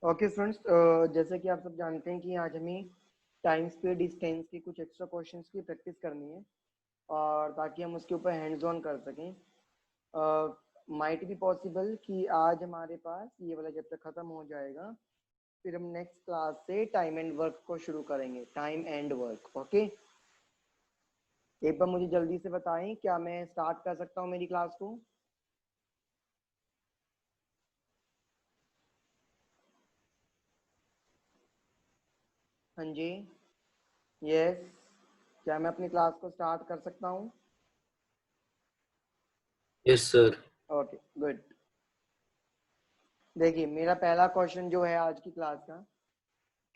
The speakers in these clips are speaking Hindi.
ओके स्टूडेंट्स, जैसे कि आप सब जानते हैं कि आज हमें टाइम स्पीड डिस्टेंस की कुछ एक्स्ट्रा क्वेश्चंस की प्रैक्टिस करनी है और ताकि हम उसके ऊपर हैंड्स ऑन कर सकें। माइट भी पॉसिबल कि आज हमारे पास ये वाला जब तक ख़त्म हो जाएगा फिर हम नेक्स्ट क्लास से टाइम एंड वर्क को शुरू करेंगे। Time and work, okay. एक बार मुझे जल्दी से बताएं, क्या मैं स्टार्ट कर सकता हूँ मेरी क्लास को? हाँ जी, यस। क्या मैं अपनी क्लास को स्टार्ट कर सकता हूँ? Yes sir. Okay, good. देखिए, मेरा पहला क्वेश्चन जो है आज की क्लास का,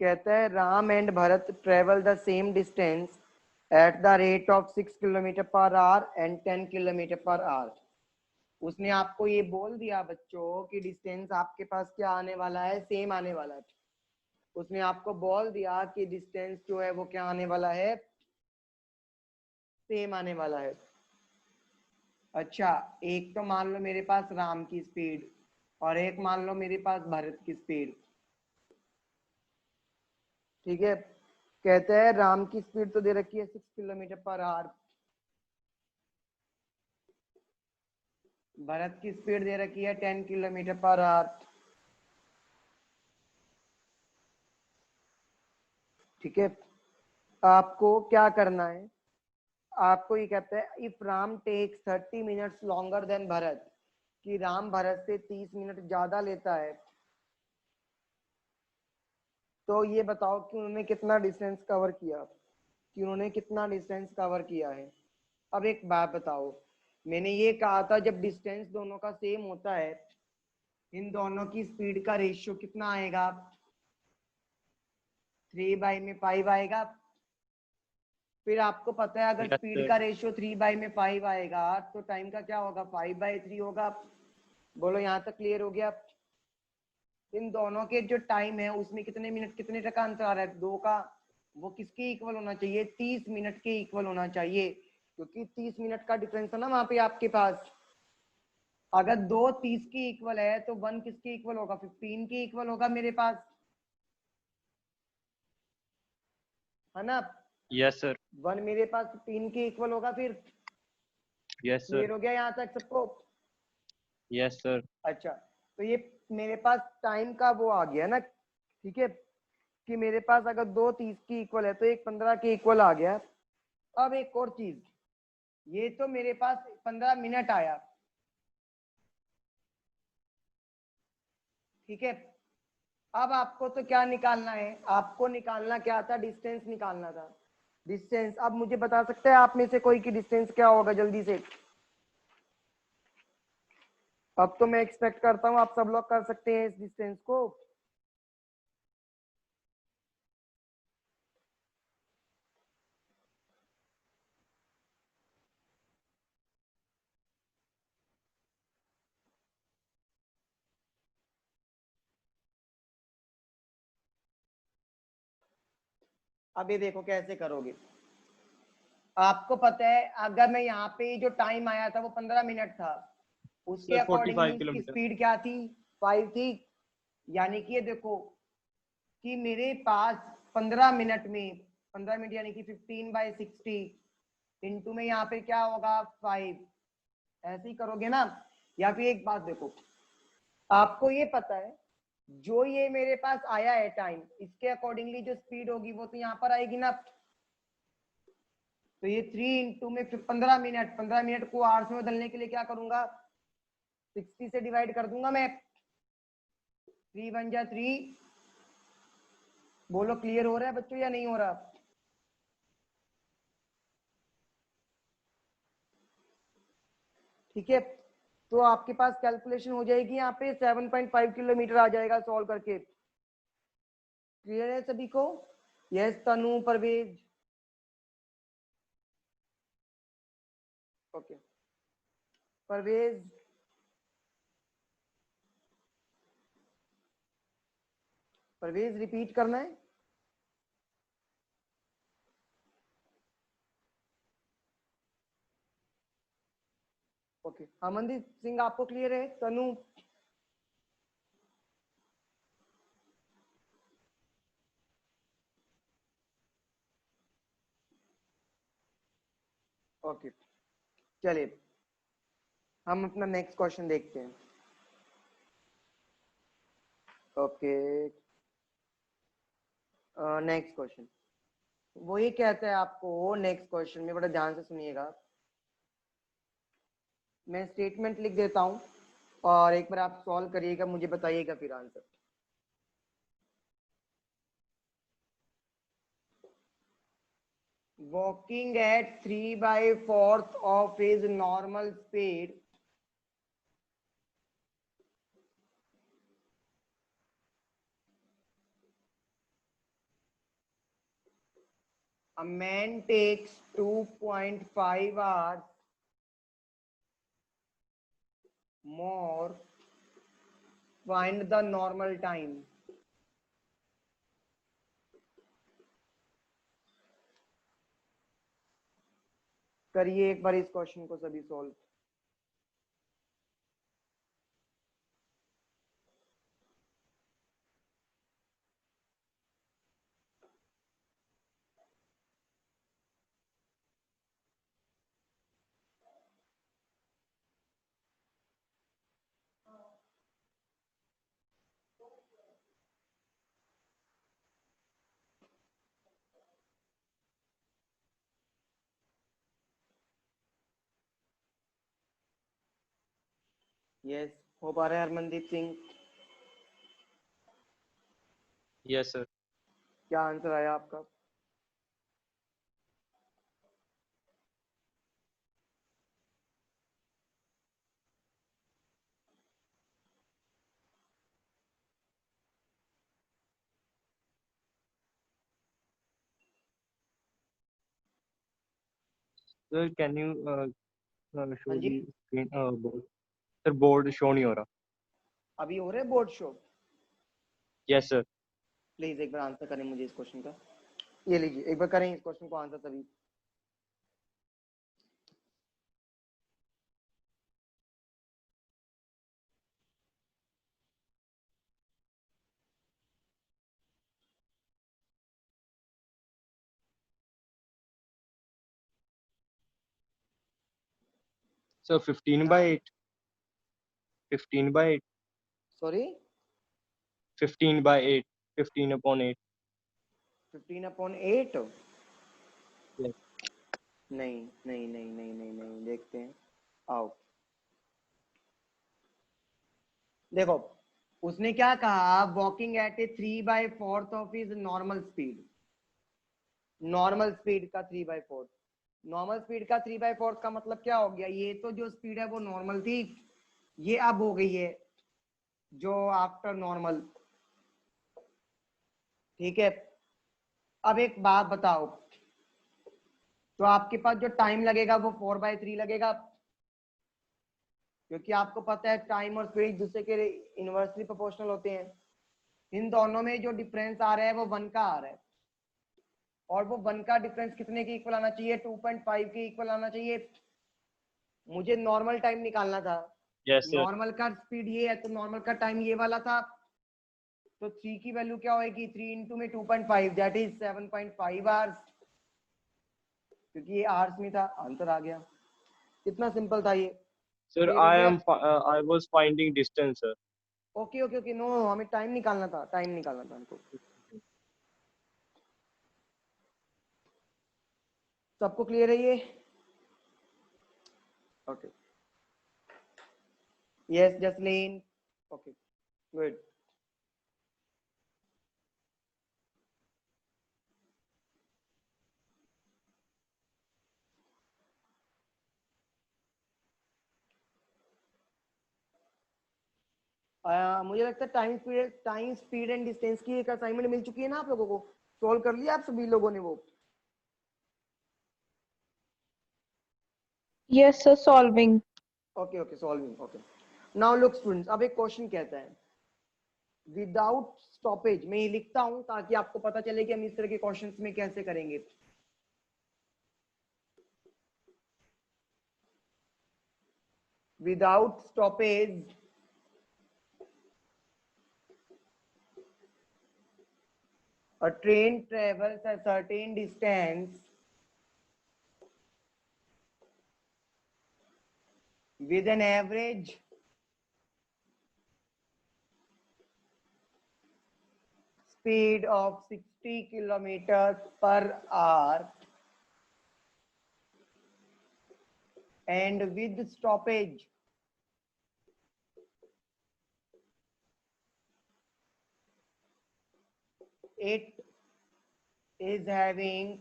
कहता है Ram and Bharat travel the same distance at the rate of 6 kilometre per our and 10 kilometre per our. उसने आपको ये बोल दिया बच्चों कि डिस्टेंस आपके पास क्या आने वाला है, सेम आने वाला है। उसने आपको बोल दिया कि डिस्टेंस जो है वो क्या आने वाला है, सेम आने वाला है। अच्छा, एक तो मान लो मेरे पास राम की स्पीड और एक मान लो मेरे पास भरत की स्पीड, ठीक है। कहते हैं राम की स्पीड तो दे रखी है 6 किलोमीटर पर आवर, भरत की स्पीड दे रखी है 10 किलोमीटर पर आवर, ठीक है। आपको क्या करना है, आपको ये कहते हैं if Ram takes 30 minutes longer than Bharat, कि राम भरत से 30 मिनट ज्यादा लेता है, तो ये बताओ कि उन्होंने कितना डिस्टेंस कवर किया, कि उन्होंने कितना डिस्टेंस कवर किया है। अब एक बात बताओ, मैंने ये कहा था जब डिस्टेंस दोनों का सेम होता है, इन दोनों की स्पीड का रेशियो कितना आएगा? 3/5 आएगा। फिर आपको पता है अगर यस स्पीड सर। का रेशियो 3/5 आएगा तो टाइम का क्या होगा? 5/3 होगा। बोलो, यहाँ तक क्लियर हो गया? इन दोनों के जो टाइम है उसमें कितने मिनट, कितने टका का अंतर आ रहा है? 2 का। वो किसके इक्वल होना चाहिए? 30 मिनट के इक्वल होना चाहिए, क्योंकि 30 मिनट का डिफरेंस है ना वहां पे आपके पास। अगर 2 30 की इक्वल है तो 1 किसके इक्वल होगा? 15 के इक्वल होगा मेरे पास, है ना। Yes sir. 1 मेरे पास 15 के इक्वल होगा। फिर यस सर। क्लियर हो गया यहाँ तक सबको? Yes sir. अच्छा, तो ये मेरे पास टाइम का वो आ गया ना, ठीक है, कि मेरे पास अगर 2 30 की इक्वल है तो एक 15 के इक्वल आ गया। अब एक और चीज, ये तो मेरे पास 15 मिनट आया, ठीक है। अब आपको तो क्या निकालना है? आपको निकालना क्या था? डिस्टेंस निकालना था। डिस्टेंस, अब मुझे बता सकते हैं आप में से कोई की डिस्टेंस क्या होगा जल्दी से? अब तो मैं एक्सपेक्ट करता हूं आप सब लोग कर सकते हैं इस डिस्टेंस को। अब ये देखो कैसे करोगे। आपको पता है अगर मैं यहाँ पे जो टाइम आया था वो 15 मिनट था, उसके सर अकॉर्डिंगली 45 इसकी किलोमीटर। स्पीड क्या थी? 5 थी। यानी कि ये देखो कि मेरे पास 15 मिनट में, 15 मिनट यानी कि 15/60 इंटू में यहाँ पे क्या होगा? 5। ऐसे ही करोगे ना। या फिर एक बात देखो, आपको ये पता है जो ये मेरे पास आया है टाइम, इसके अकॉर्डिंगली जो स्पीड होगी वो तो यहाँ पर आएगी ना। तो ये 3 इंटू में 15 मिनट, 15 मिनट को आवर्स में बदलने के लिए क्या करूंगा? 60 से डिवाइड कर दूंगा मैं। 3 × 1 = 3। बोलो क्लियर हो रहा है बच्चों या नहीं हो रहा? ठीक है, तो आपके पास कैलकुलेशन हो जाएगी यहाँ पे 7.5 किलोमीटर आ जाएगा सॉल्व करके। क्लियर है सभी को? यस तनु, परवेज, ओके। परवेज, परवेज रिपीट करना है। ओके, अमनदीप सिंह आपको क्लियर है? तनु, ओके, चलिए हम अपना नेक्स्ट क्वेश्चन देखते हैं। ओके, नेक्स्ट क्वेश्चन वो ये कहता है आपको, नेक्स्ट क्वेश्चन में बड़ा ध्यान से सुनिएगा, मैं स्टेटमेंट लिख देता हूं और एक बार आप सॉल्व करिएगा, मुझे बताइएगा फिर answer. Walking at 3/4 of his normal speed, a man takes 2.5 hours more. Find the normal time. करिए एक बार इस क्वेश्चन को सभी सॉल्व। यस, हो पा रहा है हरमनदीप सिंह? Yes, sir. क्या आंसर आया आपका? Sir, can you show हाँ जी, the screen board? Sir, board show नहीं हो रहा. अभी हो रहा है board show? Yes, sir. Please एक बार आंसर करें मुझे इस क्वेश्चन का। ये लीजिए, एक बार करें इस क्वेश्चन को आंसर सभी। So 15 by 8. 15 by 8. Sorry, 15 by 8. 15 upon 8. 15/8? Yes. नहीं नहीं नहीं नहीं नहीं नहीं, देखते हैं, आओ देखो, उसने क्या कहा, walking at a 3/4 of his normal speed. Normal speed का 3/4, नॉर्मल स्पीड का 3/4 का मतलब क्या हो गया, ये तो जो स्पीड है वो नॉर्मल थी, ये अब हो गई है जो आफ्टर नॉर्मल। ठीक है, अब एक बात बताओ, तो आपके पास जो टाइम लगेगा वो 4/3 लगेगा, क्योंकि आपको पता है टाइम और स्पीड एक दूसरे के इनवर्सली प्रोपोर्शनल होते हैं। इन दोनों में जो डिफरेंस आ रहा है वो 1 का आ रहा है, और वो 1 का डिफरेंस कितने के इक्वल आना चाहिए? 2.5 के इक्वल आना चाहिए। मुझे नॉर्मल टाइम निकालना था, Yes, sir. नॉर्मल का स्पीड ये है तो नॉर्मल का टाइम ये वाला था, तो 3 की वैल्यू क्या होगी? 3 इंटू में 2.5, दैट इज 7.5 आवर्स, क्योंकि ये आवर्स में था, आंसर आ गया। कितना सिंपल था ये, Sir, क्लियर हो गया? I was finding distance, sir. Okay okay okay, no, हमें टाइम निकालना था, टाइम निकालना था हमको। सबको क्लियर है ये? Okay, yes Jasleen, okay good. मुझे लगता है टाइम स्पीड एंड डिस्टेंस की एक असाइनमेंट मिल चुकी है ना आप लोगों को, सोल्व कर लिया आप सभी लोगों ने वो? Yes, sir, solving. Okay okay, solving, okay. Now look students, अब एक क्वेश्चन कहता है विदाउट स्टॉपेज, मैं ये लिखता हूं ताकि आपको पता चले कि हम इस तरह के क्वेश्चंस में कैसे करेंगे। Without stoppage a train travels a certain distance with an average speed of 60 kilometers per hour and with stoppage it is having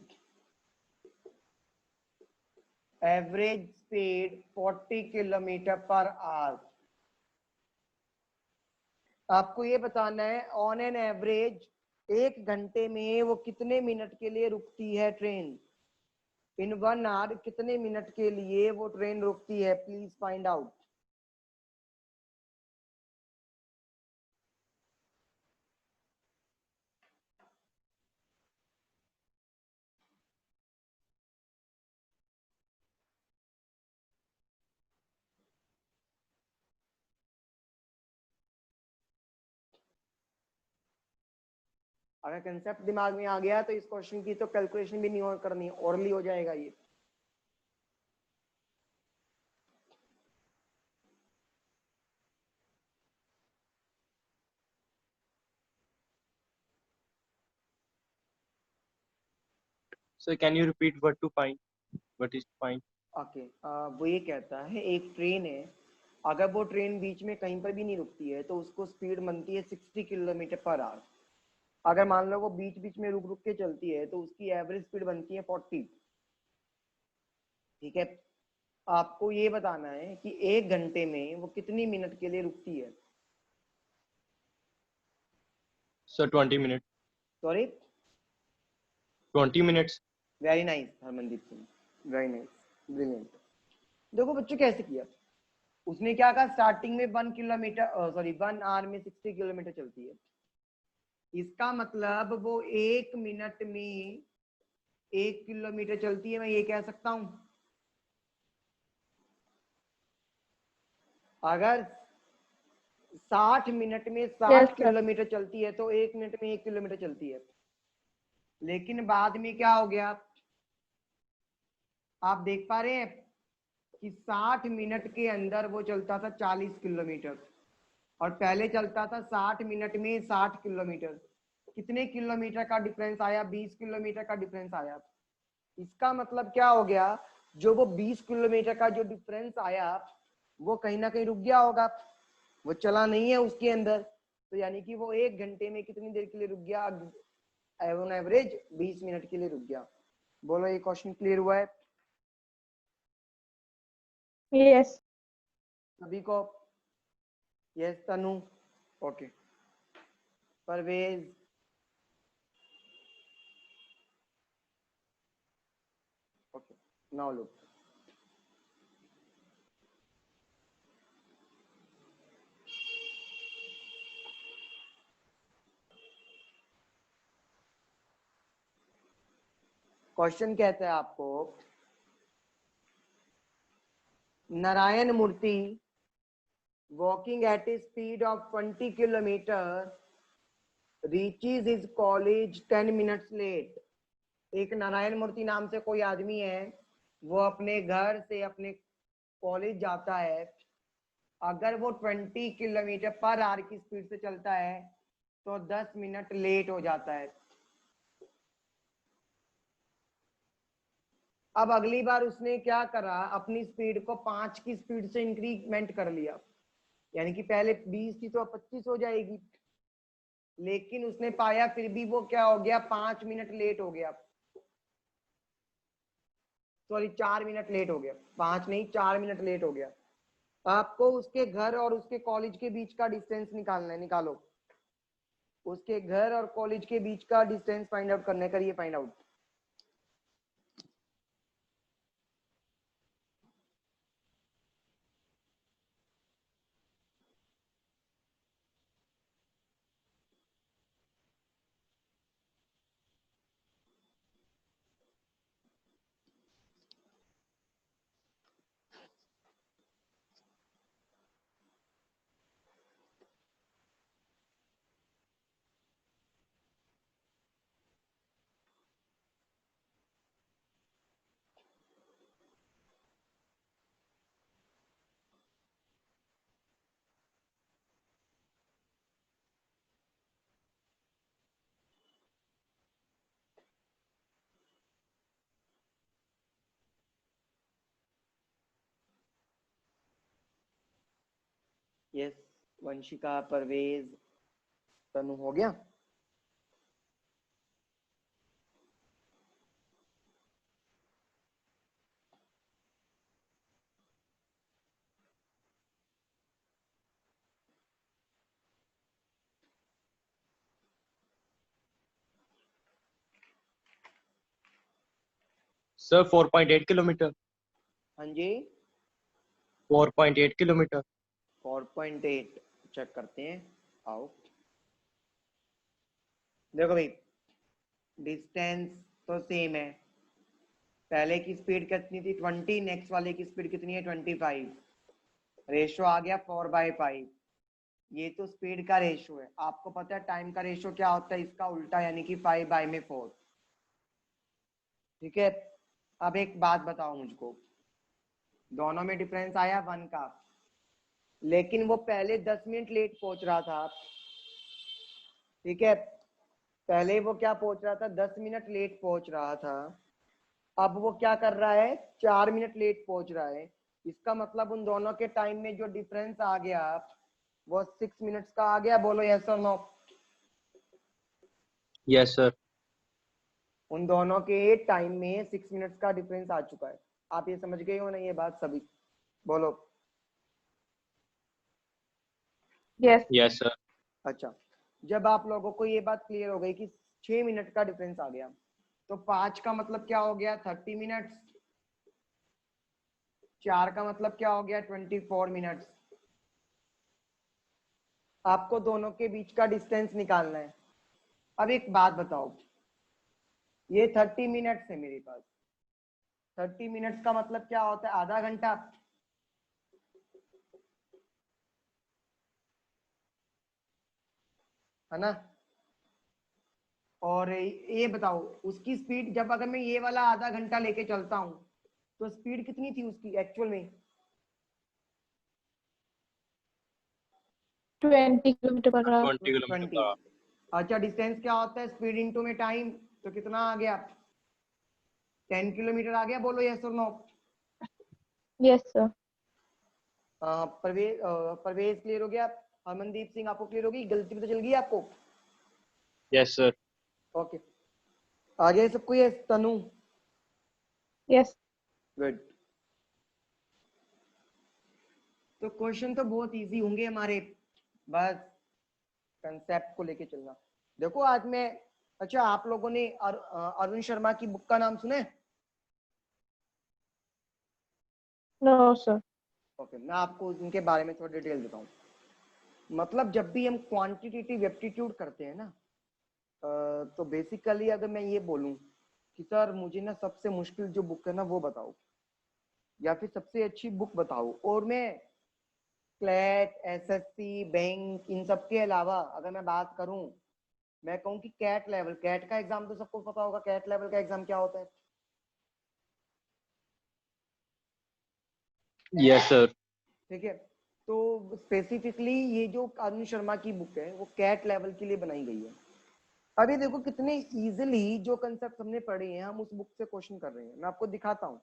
average speed 40 kilometre per our. आपको ये बताना है ऑन एन एवरेज 1 घंटे में वो कितने मिनट के लिए रुकती है ट्रेन। इन 1 आवर कितने मिनट के लिए वो ट्रेन रुकती है, प्लीज फाइंड आउट। अगर कंसेप्ट दिमाग में आ गया तो इस क्वेश्चन की तो कैलकुलेशन भी नहीं और करनी, ओरली हो जाएगा ये। So can you repeat what to find? What is to find? Okay वो ये कहता है एक ट्रेन है, अगर वो ट्रेन बीच में कहीं पर भी नहीं रुकती है तो उसको स्पीड बनती है 60 किलोमीटर पर आवर। अगर मान लो वो बीच बीच में रुक रुक के चलती है तो उसकी एवरेज स्पीड बनती है 40। ठीक है, आपको ये बताना है कि 1 घंटे में वो कितनी मिनट के लिए रुकती है। So 20 minutes. Sorry, 20 minutes. Very nice Harmandeep Singh, very nice, brilliant. देखो बच्चों कैसे किया, उसने क्या कहा स्टार्टिंग में 1 किलोमीटर सॉरी 1 आवर में 60 किलोमीटर चलती है। इसका मतलब वो 1 मिनट में 1 किलोमीटर चलती है, मैं ये कह सकता हूं। अगर 60 मिनट में 60 किलोमीटर चलती है तो 1 मिनट में 1 किलोमीटर चलती है। लेकिन बाद में क्या हो गया, आप देख पा रहे हैं कि 60 मिनट के अंदर वो चलता था 40 किलोमीटर और पहले चलता था 60 मिनट में 60 किलोमीटर। कितने किलोमीटर का डिफरेंस आया, 20 किलोमीटर का डिफरेंस आया। इसका मतलब क्या हो गया, जो वो 20 किलोमीटर का जो डिफरेंस आया वो कहीं ना कहीं रुक गया होगा, वो चला नहीं है उसके अंदर। तो यानी कि वो 1 घंटे में कितनी देर के लिए रुक गया, ऑन एवरेज 20 मिनट के लिए रुक गया। बोलो ये क्वेश्चन क्लियर हुआ है यस सभी को? Yes Tanu, okay. Parvez, okay, now look. Question कहता है आपको, Narayan Murthy walking at a speed of 20 kilometre reaches his college 10 minutes late. एक नारायण मूर्ति नाम से कोई आदमी है, वो अपने घर से अपने कॉलेज जाता है। अगर वो 20 किलोमीटर पर आवर की स्पीड से चलता है तो 10 मिनट लेट हो जाता है। अब अगली बार उसने क्या करा, अपनी स्पीड को 5 की स्पीड से इंक्रीमेंट कर लिया, यानी कि पहले 20 थी तो अब 25 हो जाएगी। लेकिन उसने पाया फिर भी वो क्या हो गया, 5 मिनट लेट हो गया, सॉरी 4 मिनट लेट हो गया, 5 नहीं 4 मिनट लेट हो गया। आपको उसके घर और उसके कॉलेज के बीच का डिस्टेंस निकालना है, निकालो। उसके घर और कॉलेज के बीच का डिस्टेंस फाइंड आउट करने, करिए find out. Yes, Vanshika, Parvez, Tanu हो गया। Sir 4.8 kilometre. हाँ जी, 4.8 किलोमीटर। 4.8 चेक करते हैं, आओ। देखो भाई, डिस्टेंस तो सेम है, पहले की स्पीड कितनी थी 20, नेक्स्ट वाले की स्पीड कितनी है 25, रेशो आ गया 4/5। ये तो स्पीड का रेशो है, आपको पता है टाइम का रेशो क्या होता है, इसका उल्टा, यानी कि 5/4। ठीक है, अब एक बात बताओ मुझको, दोनों में डिफरेंस आया 1 का, लेकिन वो पहले 10 मिनट लेट पहुंच रहा था। ठीक है, पहले वो क्या पहुंच रहा था, 10 मिनट लेट पहुंच रहा था, अब वो क्या कर रहा है, 4 मिनट लेट पहुंच रहा है। इसका मतलब उन दोनों के टाइम में जो डिफरेंस आ गया वो 6 मिनट्स का आ गया। बोलो यस और नो। Yes sir. उन दोनों के टाइम में 6 मिनट्स का डिफरेंस आ चुका है। आप ये समझ गए हो ना ये बात सभी? बोलो। यस। Yes sir. अच्छा, जब आप लोगों को ये बात क्लियर हो गई कि 6 मिनट का डिफरेंस आ गया, तो 5 का मतलब क्या हो गया 30 मिनट्स, 4 का मतलब क्या हो गया 24 मिनट्स। आपको दोनों के बीच का डिस्टेंस निकालना है। अब एक बात बताओ, ये 30 मिनट्स है मेरे पास, 30 मिनट्स का मतलब क्या होता है, आधा घंटा। है ना? और ये बताओ उसकी स्पीड, जब अगर मैं ये वाला आधा घंटा लेके चलता हूं तो स्पीड कितनी थी उसकी एक्चुअल में? 20 किलोमीटर पर आवर। 20 किलोमीटर 20। पर। अच्छा, डिस्टेंस क्या होता है, स्पीड इंटू में टाइम, तो कितना आ गया 10 किलोमीटर आ गया। बोलो यस और no. Yes sir. Parvez clear हो गया? हरमनदीप सिंह आपको क्लियर होगी, गलती पता चल गई आपको? Yes sir. ओके, आगे सबको यस। तनु? यस। गुड। तो क्वेश्चन तो बहुत इजी होंगे हमारे, बस कंसेप्ट को लेके चलना। देखो आज मैं, अच्छा आप लोगों ने अरुण शर्मा की बुक का नाम सुना है? No sir. ओके, मैं आपको उनके बारे में थोड़ा डिटेल देता हूँ। मतलब जब भी हम क्वांटिटेटिव एप्टीट्यूड करते हैं ना, तो बेसिकली अगर मैं ये बोलूँ कि सर मुझे ना सबसे मुश्किल जो बुक है ना वो बताओ, या फिर सबसे अच्छी बुक बताओ, और मैं क्लैट, एसएससी, बैंक, इन सब के अलावा अगर मैं बात करूं, मैं कहूं कि कैट लेवल, कैट का एग्जाम तो सबको पता होगा, कैट लेवल का एग्जाम क्या होता है? Yes sir. ठीक है, तो स्पेसिफिकली ये जो अरुण शर्मा की बुक है वो कैट लेवल के लिए बनाई गई है। अभी देखो कितने इजीली जो कंसेप्ट हमने पढ़े हैं हम उस बुक से क्वेश्चन कर रहे हैं। मैं आपको दिखाता हूँ,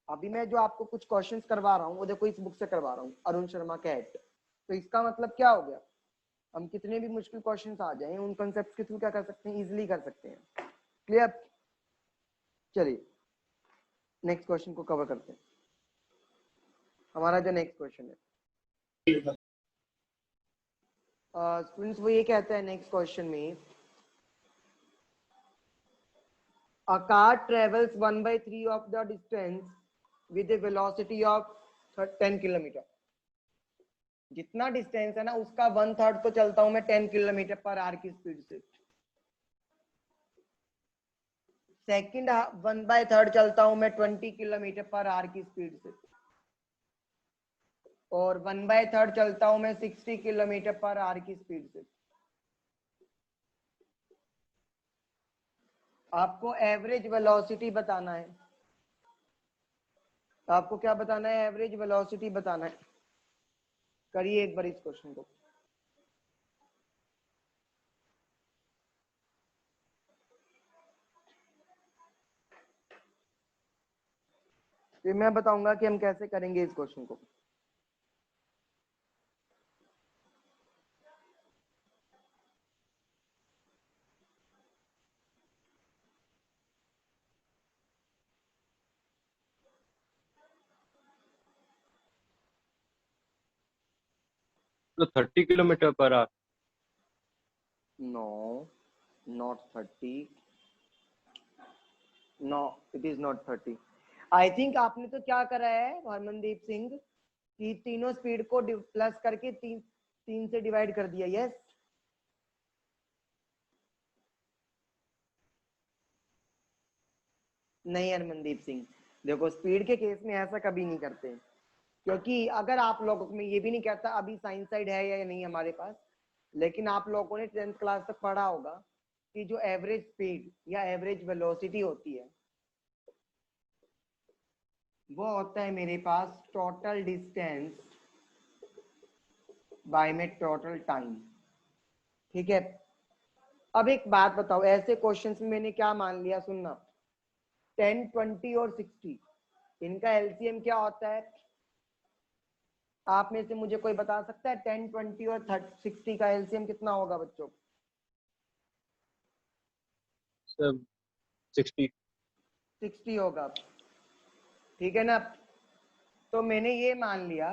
अभी मैं जो आपको कुछ क्वेश्चंस करवा रहा हूँ वो देखो इस बुक से करवा रहा हूँ, अरुण शर्मा कैट। तो इसका मतलब क्या हो गया, हम कितने भी मुश्किल क्वेश्चंस आ जाएं उन कंसेप्ट के थ्रू क्या कर सकते हैं, इजीली कर सकते हैं। क्लियर? चलिए नेक्स्ट क्वेश्चन को कवर करते हैं। हमारा जो नेक्स्ट क्वेश्चन है, स्टूडेंट्स वो ये कहता है नेक्स्ट क्वेश्चन में, a car travels 1/3 of the distance with a velocity of 10 kilometre. जितना डिस्टेंस है ना उसका 1/3 तो चलता हूं मैं 10 किलोमीटर पर आवर की स्पीड से। सेकंड 1/3 चलता हूं मैं 20 किलोमीटर पर आवर की स्पीड से। और 1/3 चलता हूं मैं 60 किलोमीटर पर आवर की स्पीड से। आपको एवरेज वेलोसिटी बताना है। आपको क्या बताना है, एवरेज वेलोसिटी बताना है। करिए एक बार इस क्वेश्चन को। फिर मैं बताऊंगा कि हम कैसे करेंगे इस क्वेश्चन को। तो 30 kilometre per hour. No, not 30, no it is not 30। I think आपने तो क्या करा है हरमनदीप सिंह कि तीनों स्पीड को प्लस करके तीन से डिवाइड कर दिया। यस, नहीं हरमनदीप सिंह, देखो स्पीड के केस में ऐसा कभी नहीं करते, क्योंकि अगर आप लोगों को, मैं ये भी नहीं कहता अभी साइंस साइड है या नहीं हमारे पास, लेकिन आप लोगों ने 10th क्लास तक पढ़ा होगा कि जो एवरेज स्पीड या एवरेज वेलोसिटी होती है वो होता है मेरे पास टोटल डिस्टेंस बाय में टोटल टाइम। ठीक है, अब एक बात बताओ, ऐसे क्वेश्चंस में मैंने क्या मान लिया, सुनना, 10, 20 और 60 इनका एलसीएम क्या होता है? आप में से मुझे कोई बता सकता है 10, 20 और 60 का एलसीएम कितना होगा बच्चों? सब 60 होगा, ठीक है ना? तो मैंने ये मान लिया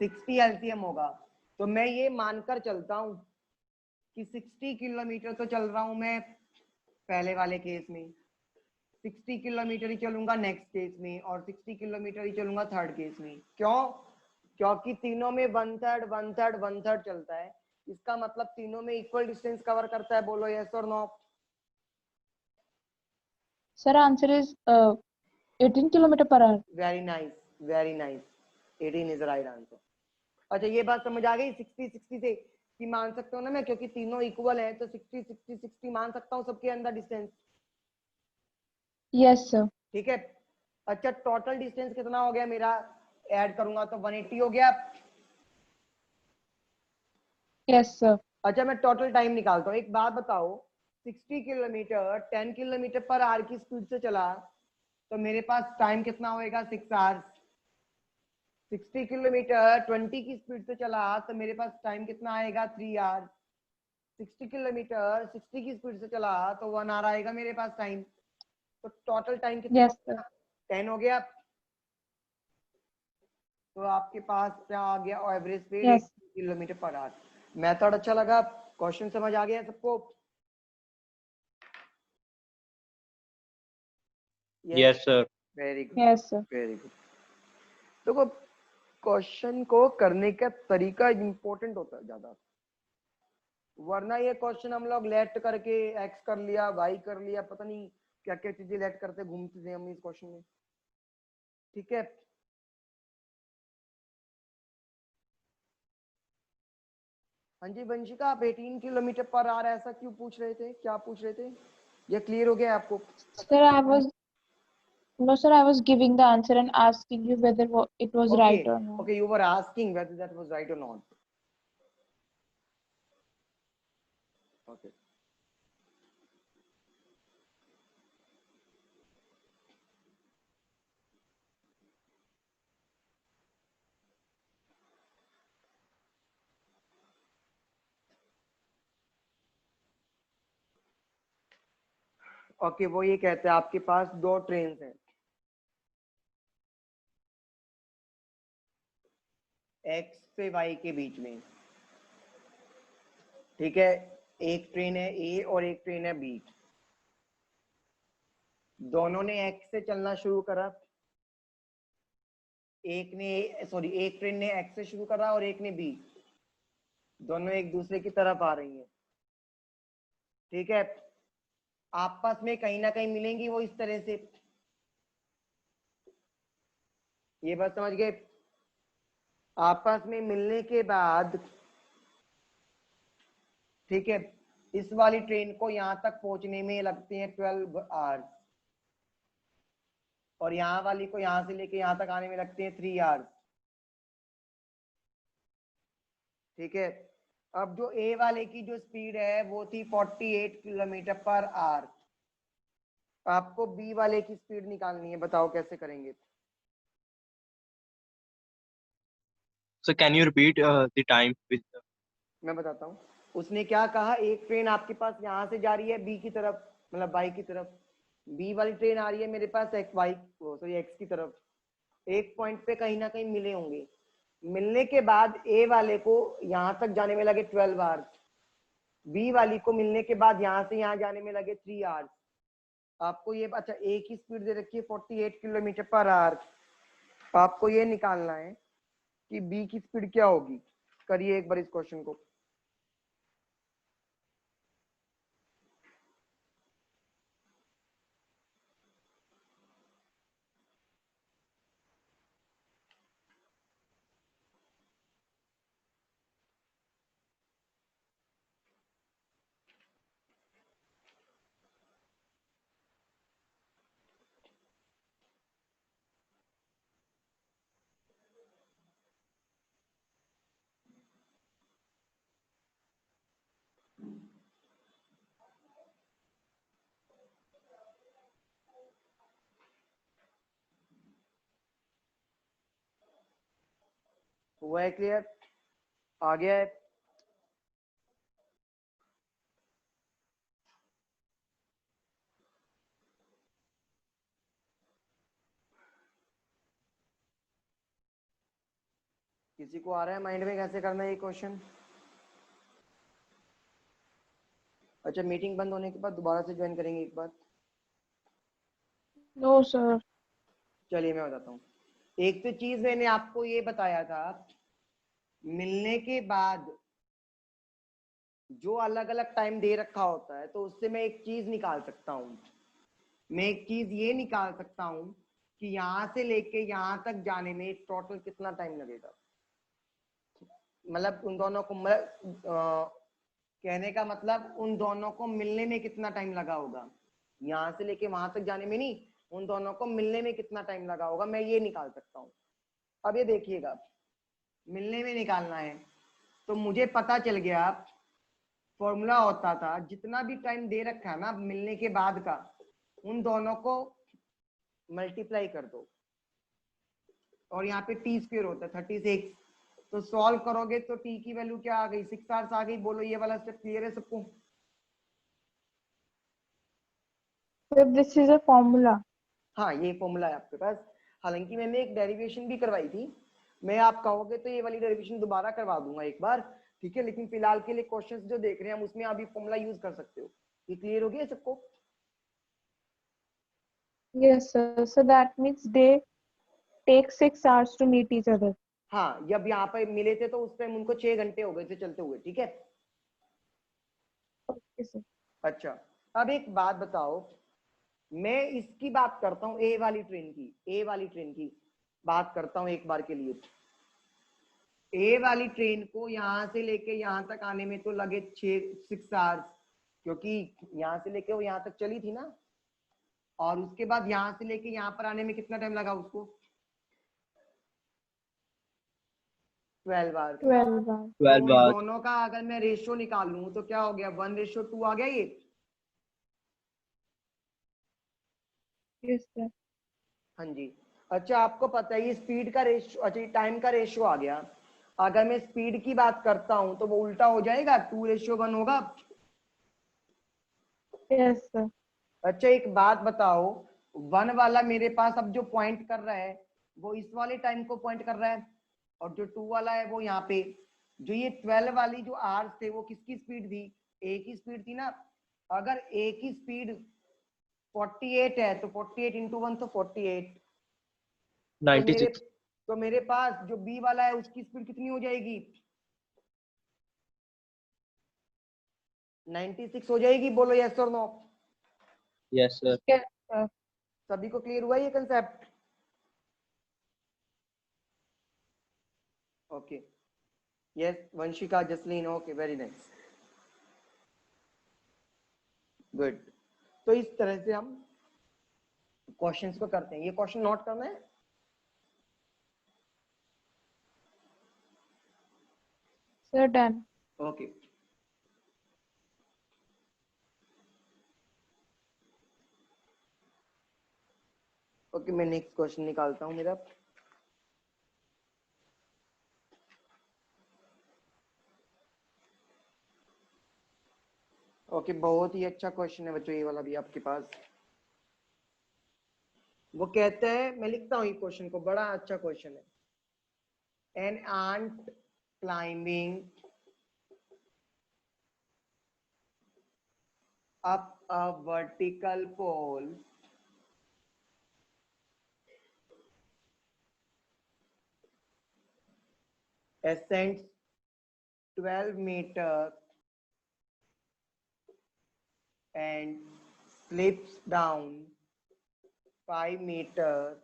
60 एलसीएम होगा, तो मैं ये मानकर चलता हूं कि 60 किलोमीटर तो चल रहा हूं मैं पहले वाले केस में, 60 किलोमीटर ही चलूंगा नेक्स्ट केस में, और 60 किलोमीटर ही चलूंगा थर्ड केस में। क्यों? क्योंकि तीनों में 1/3 1/3 1/3 चलता है, इसका मतलब तीनों में इक्वल डिस्टेंस कवर करता है। बोलो यस और no. Sir, answer is 18 kilometer per hour. Very nice, very nice, 18 is right answer. अच्छा, ये बात समझ आ गई 60 60 से कि मान सकता हूँ ना मैं, क्योंकि तीनों इक्वल है तो 60 60 60 मान सकता हूँ सबके अंदर डिस्टेंस। Yes, sir. ठीक है, अच्छा टोटल डिस्टेंस कितना हो गया मेरा? ऐड करूंगा तो 180 हो गया। Yes, sir. अच्छा मैं टोटल टाइम निकालता हूँ, एक बात बताओ, 60 किलोमीटर 10 किलोमीटर पर आवर की स्पीड से चला तो मेरे पास टाइम कितना होएगा? 6 आवर्स। 60 किलोमीटर 20 की स्पीड से चला तो मेरे पास टाइम कितना आएगा? 3 आवर्स। 60 किलोमीटर 60 की स्पीड से चला तो 1 आवर आएगा मेरे पास टाइम। तो टोटल टाइम कितना Yes, हो sir. गया? 10 हो गया। तो आपके पास क्या आ गया? Average speed Yes. 80 kilometre per our. Method अच्छा लगा? क्वेश्चन समझ आ गया सबको? Yes sir. Very good, Yes, sir. Very good. देखो क्वेश्चन को करने का तरीका इम्पोर्टेंट होता है ज्यादा, वरना ये क्वेश्चन हम लोग लेट करके एक्स कर लिया, वाई कर लिया, पता नहीं क्या क्या चीजें लेट करते घूमते थे हम इस क्वेश्चन में। ठीक है, हाँ जी वंशिका, आप 18 किलोमीटर पर आवर ऐसा क्यों पूछ रहे थे? क्या पूछ रहे थे? ये क्लियर हो गया आपको? Sir, no, sir, I was giving the answer and asking you whether it was okay right or not. Okay, you were asking whether that was right और नॉट। ओके, ओके, वो ये कहते हैं आपके पास दो ट्रेन हैं, एक्स से वाई के बीच में। ठीक है, एक ट्रेन है ए और एक ट्रेन है बी, दोनों ने एक्स से चलना शुरू करा। एक ट्रेन ने एक्स से शुरू करा और एक ने बी, दोनों एक दूसरे की तरफ आ रही हैं। ठीक है, आपस में कहीं ना कहीं मिलेंगी वो इस तरह से। ये बात समझ गए? आपस में मिलने के बाद, ठीक है, इस वाली ट्रेन को यहां तक पहुंचने में लगते हैं 12 आवर्स, और यहाँ वाली को यहां से लेके यहां तक आने में लगते हैं 3 आवर्स। ठीक है, अब जो ए वाले की जो स्पीड है वो थी 48 किलोमीटर पर आवर, आपको बी वाले की स्पीड निकालनी है, बताओ कैसे करेंगे? Sir can you repeat the time with? मैं बताता हूँ, उसने क्या कहा, एक ट्रेन आपके पास यहाँ से जा रही है बी की तरफ, मतलब वाई की तरफ, बी वाली ट्रेन आ रही है मेरे पास एक्स की तरफ। एक पॉइंट पे कहीं ना कहीं मिले होंगे, मिलने के बाद ए वाले को यहां तक जाने में लगे 12 आवर्स, बी वाली को मिलने के बाद यहां से यहां जाने में लगे 3 आवर्स। आपको ये, अच्छा ए की स्पीड दे रखी है 48 किलोमीटर पर आवर, आपको ये निकालना है कि बी की स्पीड क्या होगी। करिए एक बार इस क्वेश्चन को। हुआ है क्लियर? आ गया है? किसी को आ रहा है माइंड में कैसे करना है ये क्वेश्चन? अच्छा, मीटिंग बंद होने के बाद दोबारा से ज्वाइन करेंगे एक बार? No sir. चलिए मैं बताता हूँ। एक तो चीज मैंने आपको ये बताया था, मिलने के बाद जो अलग अलग टाइम दे रखा होता है तो उससे मैं एक चीज निकाल सकता हूँ। मैं एक चीज ये निकाल सकता हूँ कि यहां से लेके यहां तक जाने में टोटल कितना टाइम लगेगा। मतलब उन दोनों को कहने का मतलब उन दोनों को मिलने में कितना टाइम लगा होगा, यहां से लेके वहां तक जाने में नहीं, उन दोनों को मिलने में कितना टाइम लगा होगा, मैं ये निकाल सकता हूँ। अब ये देखिएगा, मिलने में निकालना है तो मुझे पता चल गया, फॉर्मूला होता था जितना भी टाइम दे रखा है ना मिलने के बाद का, उन दोनों को मल्टीप्लाई कर दो, और यहाँ पे टी स्क्वायर होता है 36, तो सॉल्व करोगे तो टी की वैल्यू क्या आ गई, 6 आवर्स आ गई। बोलो ये वाला स्टेप क्लियर है सबको? Sir this is a formula. हाँ ये फॉर्मूला है आपके पास, हालांकि मैंने एक डेरिवेशन भी करवाई थी, मैं आप कहोगे तो ये वाली डेरिवेशन दोबारा करवा दूंगा एक बार, ठीक है, लेकिन फिलहाल के लिए क्वेश्चंस जो देख रहे हैं हम उसमें अभी फॉर्मूला यूज कर सकते हो। ये क्लियर हो गया सबको? Yes sir, so that means they take 6 hours to meet each other. हाँ, जब यहाँ पे मिले थे तो उस टाइम उनको 6 घंटे हो गए थे चलते हुए, ठीक है। Okay sir. अच्छा, अब एक बात बताओ, मैं इसकी बात करता हूँ ए वाली ट्रेन की, ए वाली ट्रेन की बात करता हूँ एक बार के लिए। ए वाली ट्रेन को यहाँ से लेके यहाँ तक आने में तो लगे 6 आवर्स, क्योंकि यहाँ से लेके वो यहाँ तक चली थी ना, और उसके बाद यहाँ से लेके यहाँ पर आने में कितना टाइम लगा उसको, 12 आवर्स। 12 hours. तो 12 उन आवर्स। दोनों का अगर मैं रेशियो निकालूं तो क्या हो गया, 1:2 आ गया ये। Yes sir. हाँ जी। अच्छा, आपको पता है ये स्पीड का रेशियो, अच्छा टाइम का रेशियो आ गया, अगर मैं स्पीड की बात करता हूं तो वो उल्टा हो जाएगा, 2:1 होगा। Yes sir. अच्छा एक बात बताओ, 1 वाला मेरे पास अब जो पॉइंट कर रहा है वो इस वाले टाइम को पॉइंट कर रहा है, और जो 2 वाला है वो यहाँ पे, जो ये 12 वाली जो आवर्स थे वो किसकी स्पीड थी, ए की स्पीड थी ना। अगर ए की स्पीड 48 है तो 48 इंटू 1 तो 48, तो मेरे 96। तो मेरे पास जो बी वाला है उसकी स्पीड कितनी हो जाएगी, 96 हो जाएगी। बोलो यस और no? Yes sir. Yes sir. सभी को क्लियर हुआ ये concept? Okay, yes Vanshika, Jasleen, okay very nice, good. तो इस तरह से हम क्वेश्चंस को करते हैं। ये क्वेश्चन नोट करना है। Sir done. ओके, ओके मैं नेक्स्ट क्वेश्चन निकालता हूं मेरा। ओके, बहुत ही अच्छा क्वेश्चन है बच्चों ये वाला भी आपके पास। वो कहते हैं, मैं लिखता हूँ ये क्वेश्चन को, बड़ा अच्छा क्वेश्चन है। An ant climbing up a vertical pole ascends 12 meters and slips down 5 meters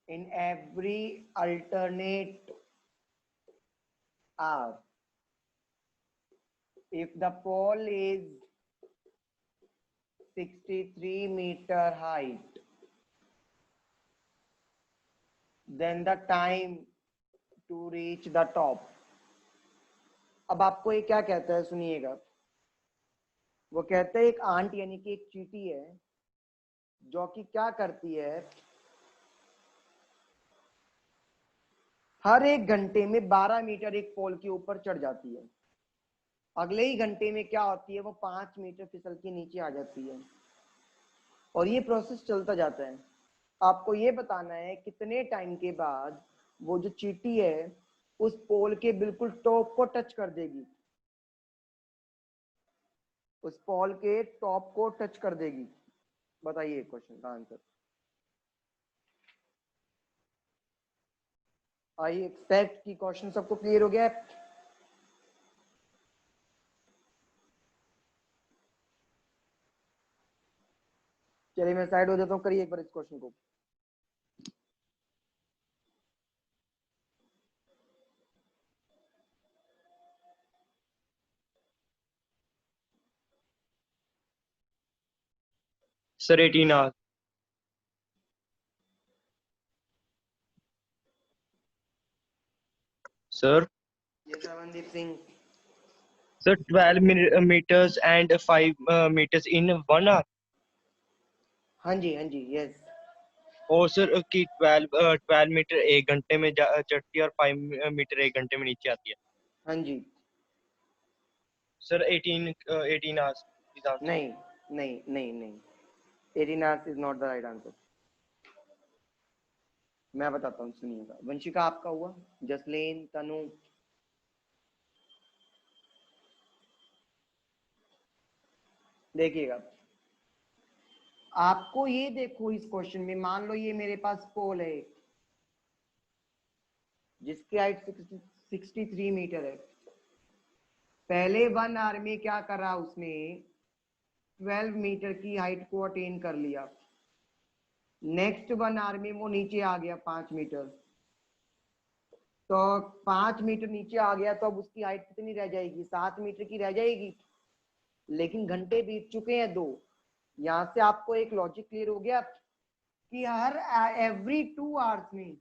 in every alternate hour. If the pole is 63-meter height, then the time to reach the top. अब आपको ये क्या कहता है, सुनिएगा। वो कहते हैं एक आंट यानी कि एक चींटी है जो कि क्या करती है, हर एक घंटे में 12 मीटर एक पोल के ऊपर चढ़ जाती है। अगले ही घंटे में क्या होती है, वो 5 मीटर फिसल के नीचे आ जाती है और ये प्रोसेस चलता जाता है। आपको ये बताना है कितने टाइम के बाद वो जो चींटी है उस पोल के बिल्कुल टॉप को टच कर देगी, उस पोल के टॉप को टच कर देगी। बताइए क्वेश्चन का आंसर। आई एक्सपेक्ट कि क्वेश्चन सबको क्लियर हो गया है। चलिए मैं साइड हो जाता हूँ, करिए एक बार इस क्वेश्चन को। Sir, 18 hours. Sir, ये सरवनदीप Singh. sir, 12 meters and 5 meters in 1 hour. हाँ जी, हाँ जी, यस। और सर कि 12 मीटर एक घंटे में चढ़ती है और 5 मीटर एक घंटे में नीचे आती है। हाँ जी। Sir 18 hours is answer. नहीं नहीं नहीं नहीं, 18 hours is not the right answer. मैं बताता हूँ, सुनिएगा। वंशिका आपका हुआ, जसलीन, तनु, देखिएगा। आपको ये देखो, इस क्वेश्चन में मान लो ये मेरे पास पोल है जिसकी हाइट 63 मीटर है। पहले 1 आवर में क्या करा उसने, 12 मीटर की हाइट को अटेन कर लिया। नेक्स्ट 1 आवर में वो नीचे आ गया 5 मीटर, तो 5 मीटर नीचे आ गया तो अब उसकी हाइट कितनी रह जाएगी, 7 मीटर की रह जाएगी। लेकिन घंटे बीत चुके हैं 2। यहां से आपको एक लॉजिक क्लियर हो गया कि हर एवरी 2 आवर्स में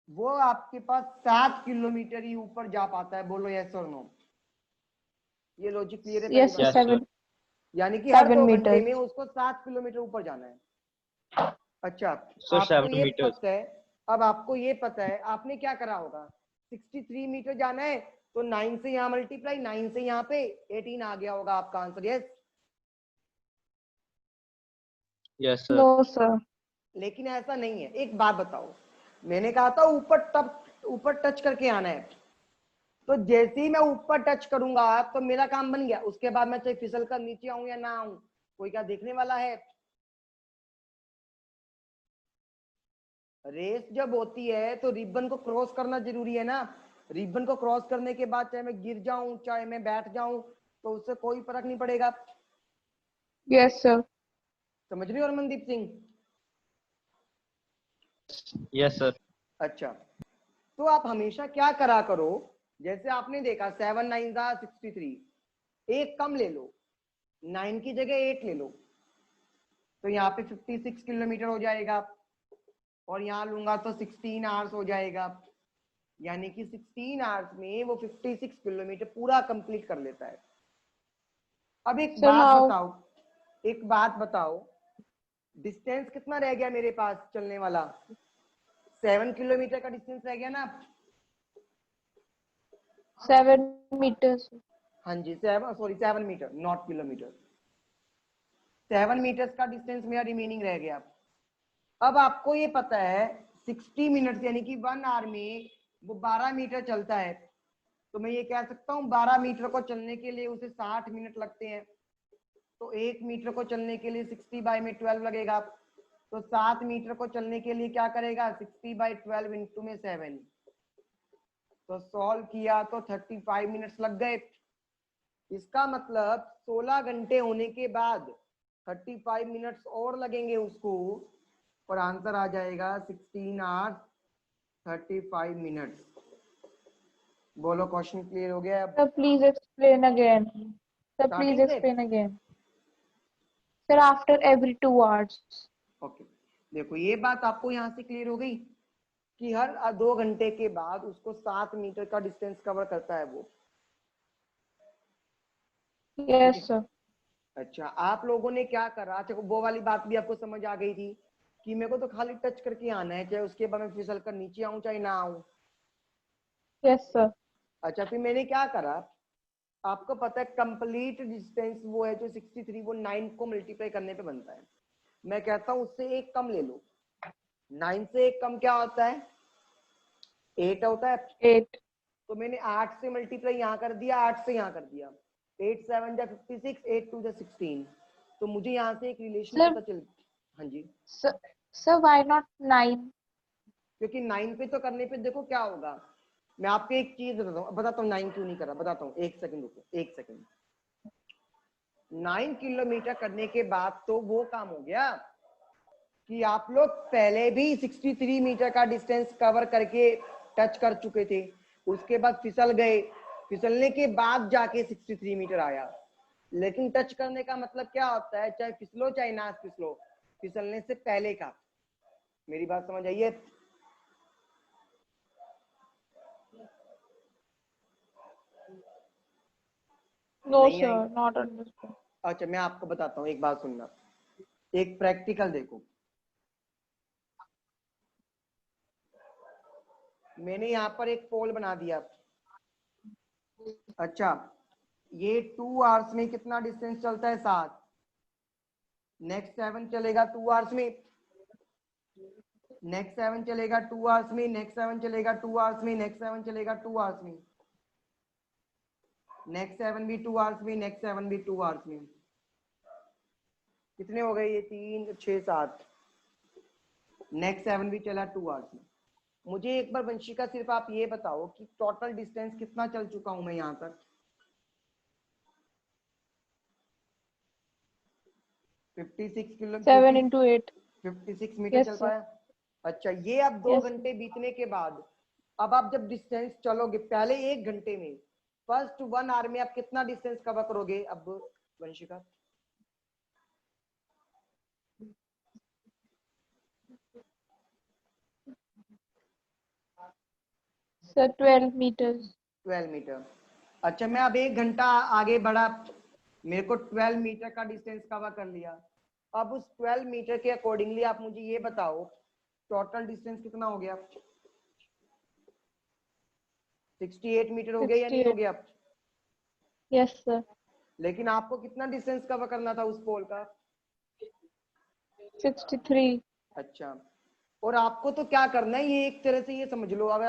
वो आपके पास 7 किलोमीटर ही ऊपर जा पाता है। बोलो यस और नो। ये लॉजिक क्लियर है? Yes, Yes, 7 sir. यानी कि हर 7 2 घंटे meters. में उसको 7 किलोमीटर ऊपर जाना है। अच्छा, Sir, आपको 7 ये meters. पता है, अब आपको ये पता है आपने क्या करा होगा, 63 मीटर जाना है तो 9 से यहाँ मल्टीप्लाई, 9 से यहाँ पे 18 आ गया होगा आपका answer. Yes. Yes, sir. No, sir. लेकिन ऐसा नहीं है। एक बात बताओ, मैंने कहा था ऊपर टच करके आना है, तो जैसे ही मैं ऊपर टच करूंगा तो मेरा काम बन गया। उसके बाद मैं चाहे फिसल कर नीचे आऊं या ना आऊं, कोई क्या देखने वाला है? रेस जब होती है तो रिबन को क्रॉस करना जरूरी है ना। रिबन को क्रॉस करने के बाद चाहे मैं गिर जाऊं चाहे मैं बैठ जाऊं तो उससे कोई फर्क नहीं पड़ेगा। Yes, sir. समझ रहे हो हरमनदीप सिंह? Yes, sir. अच्छा, तो आप हमेशा क्या करा करो, जैसे आपने देखा 7 9 63, एक कम ले लो, 9 की जगह 8 ले लो, तो यहाँ पे 56 किलोमीटर हो जाएगा और यहाँ लूंगा तो 16 आवर्स हो जाएगा। यानी कि 16 आवर्स में वो 56 किलोमीटर पूरा कंप्लीट कर लेता है। अब एक So बात now, बताओ, एक बात बताओ, डिस्टेंस कितना रह गया मेरे पास चलने वाला? 7 किलोमीटर का डिस्टेंस रह गया ना। 7 meters. हाँ जी, 7 मीटर, नॉट किलोमीटर। 7 मीटर्स का डिस्टेंस मेरा रिमेनिंग रह गया। अब आपको ये पता है 60 मिनट यानी कि 1 आवर में वो 12 मीटर चलता है, तो मैं ये कह सकता हूँ 12 मीटर को चलने के लिए उसे 60 मिनट लगते हैं। तो 1 मीटर को चलने के लिए 60/12 लगेगा। तो 7 मीटर को चलने के लिए क्या करेगा, 60/12 इंटू में 7। तो सॉल्व किया तो 35 मिनट्स लग गए। इसका मतलब 16 घंटे होने के बाद 35 मिनट्स और लगेंगे उसको, और आंसर आ जाएगा 16 आवर्स 35 मिनट्स। बोलो क्वेश्चन क्लियर हो गया? Sir, please explain again. Sir, please Starting से? explain again. Sir, after every 2 hours. Okay, देखो ये बात आपको यहाँ से क्लियर हो गई कि हर 2 घंटे के बाद उसको 7 मीटर का डिस्टेंस कवर करता है वो। Yes, sir. अच्छा, आप लोगों ने क्या करा, अच्छा वो वाली बात भी आपको समझ आ गई थी कि मेरे को तो खाली टच करके आना है, चाहे उसके बाद मैं फिसल कर नीचे आऊं चाहे ना आऊं। Yes, sir. अच्छा, फिर मैंने क्या करा, आपको पता है कंप्लीट डिस्टेंस वो है जो 63, वो 9 को मल्टीप्लाई करने पे बनता है। मैं कहता हूं उससे एक कम ले लो। 9 से एक कम क्या होता है, 8 होता है। 8. तो मैंने 8 से मल्टीप्लाई यहाँ कर दिया, 8 से यहाँ कर दिया। 8 7 जा 56, 8 2 जा 16। तो मुझे यहाँ से एक रिलेशन Sir, पता चल। हाँ जी, sir, why not 9? क्योंकि 9 पे तो करने पे देखो क्या होगा, मैं आपको एक चीज बताता हूँ 9 क्यों नहीं करा, बताता हूँ। 1 सेकंड रुको, 1 सेकंड। 9 किलोमीटर करने के बाद तो वो काम हो गया कि आप लोग पहले भी 63 मीटर का डिस्टेंस कवर करके टच कर चुके थे, उसके बाद फिसल गए, फिसलने के बाद जाके 63 मीटर आया। लेकिन टच करने का मतलब क्या होता है, चाहे फिसलो चाहे ना फिसलो, फिसलने से पहले का। मेरी बात समझ आई है? No, नहीं sir, आई? not understood. अच्छा, मैं आपको बताता हूँ, एक बात सुनना, एक प्रैक्टिकल देखो। मैंने यहाँ पर एक पोल बना दिया। अच्छा, ये 2 आवर्स में कितना डिस्टेंस चलता है, 7। नेक्स्ट 7 चलेगा 2 आवर्स में, नेक्स्ट 7 चलेगा 2 आवर्स में, नेक्स्ट 7 चलेगा 2 आवर्स में, नेक्स्ट 7 चलेगा 2 आवर्स में, नेक्स्ट 7 भी 2 आवर्स में, नेक्स्ट 7 भी 2 आवर्स में। कितने हो गए ये, 3 6 7। नेक्स्ट 7 भी चला 2 आवर्स में। मुझे एक बार वंशिका सिर्फ आप ये बताओ कि टोटल डिस्टेंस कितना चल चुका हूं मैं यहाँ तक? 56 किलो 7 into 8. 56 मीटर Yes, चल sir. पाया। अच्छा, ये अब 2 Yes, sir. घंटे बीतने के बाद, अब आप जब डिस्टेंस चलोगे, पहले 1 घंटे में, फर्स्ट 1 आवर में आप कितना डिस्टेंस कवर करोगे अब वंशिका? Sir, 12 meters. 12 मीटर। अच्छा, मैं अब 1 घंटा आगे बढ़ा, मेरे को 12 मीटर का डिस्टेंस कवर कर लिया। अब उस 12 मीटर के अकॉर्डिंगली आप मुझे ये बताओ टोटल डिस्टेंस कितना हो गया? 68 मीटर हो गया या नहीं हो 68. गया? Yes, sir. लेकिन आपको कितना डिस्टेंस कवर करना था उस पोल का? 63. अच्छा, और आपको तो क्या करना है, ये एक तरह से ये समझ लो, अगर